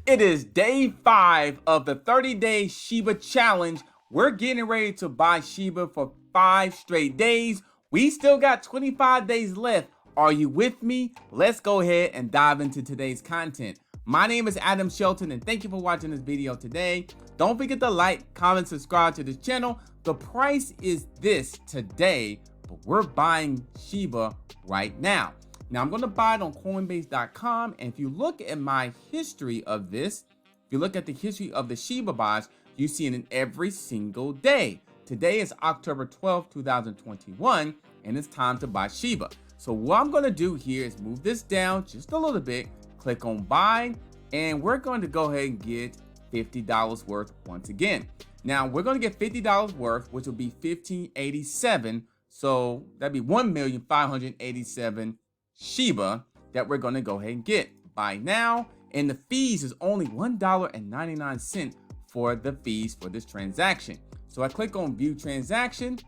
It is day 5 of the 30-day Shiba challenge. We're getting ready to buy Shiba for 5 straight days. We still got 25 days left. Are you with me? Let's go ahead and dive into today's content. My name is Adam Shelton, and thank you for watching this video today. Don't forget to like, comment, subscribe to this channel. The price is this today, but we're buying Shiba right now. Now, I'm going to buy it on Coinbase.com, and if you look at my history of this, if you look at the history of the Shiba buys, you see it in every single day. Today is October 12th, 2021, and it's time to buy Shiba. So what I'm going to do here is move this down just a little bit, click on buy, and we're going to go ahead and get $50 worth once again. Now, we're going to get $50 worth, which will be $1587. So that'd be 1,587,000 Shiba that we're going to go ahead and get buy now, and the fees is only $1.99 for the fees for this transaction. So I click on view transaction,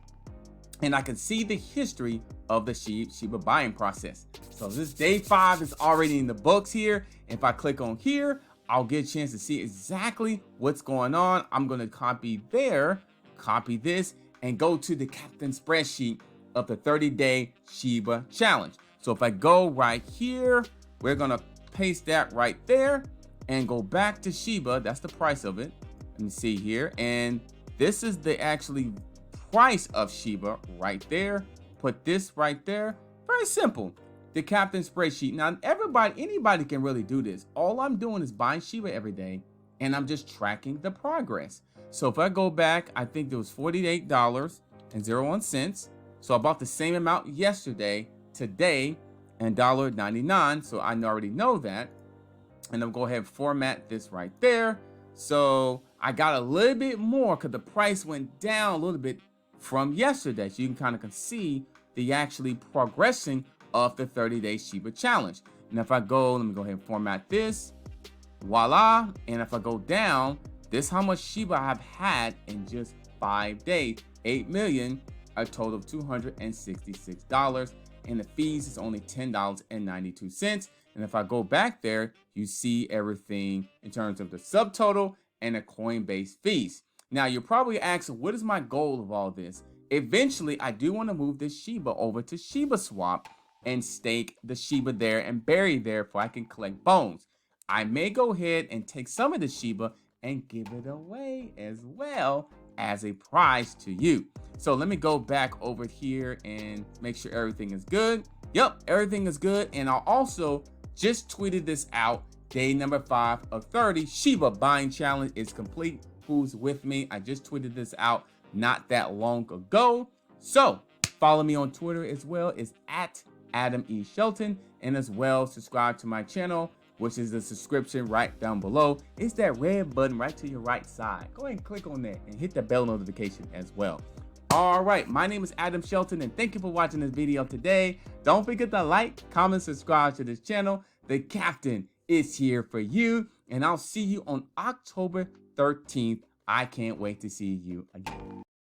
and I can see the history of the Shiba buying process. So this day 5 is already in the books here. If I click on here, I'll get a chance to see exactly what's going on. I'm going to copy this, and go to the captain spreadsheet of the 30-day Shiba challenge. So if I go right here, we're going to paste that right there and go back to Shiba. That's the price of it. Let me see here. And this is the actually price of Shiba right there. Put this right there. Very simple. The captain spreadsheet. Now, anybody can really do this. All I'm doing is buying Shiba every day, and I'm just tracking the progress. So if I go back, I think there was $48.01. So I bought the same amount yesterday, today, and $1.99. So I already know that. And I'll go ahead and format this right there. So I got a little bit more because the price went down a little bit from yesterday. So you can kind of see the actually progressing of the 30-day Shiba challenge. And if I go, let me go ahead and format this. Voila. And if I go down, this is how much Shiba I've had in just 5 days. 8 million, a total of $266. And the fees is only $10.92. And if I go back there, you see everything in terms of the subtotal and the Coinbase fees. Now, you're probably asking, what is my goal of all this? Eventually, I do want to move this Shiba over to Shiba Swap and stake the Shiba there and bury there so I can collect bones. I may go ahead and take some of the Shiba and give it away as well as a prize to you. So let me go back over here and make sure everything is good. Yep, everything is good. And I also just tweeted this out. Day number 5 of 30 Shiba buying challenge is complete. Who's with me? I just tweeted this out not that long ago. So follow me on Twitter as well. It's at Adam E. Shelton. And as well, subscribe to my channel, which is the subscription right down below. It's that red button right to your right side. Go ahead and click on that and hit the bell notification as well. All right, my name is Adam Shelton, and thank you for watching this video today. Don't forget to like, comment, subscribe to this channel. The captain is here for you, and I'll see you on October 13th. I can't wait to see you again.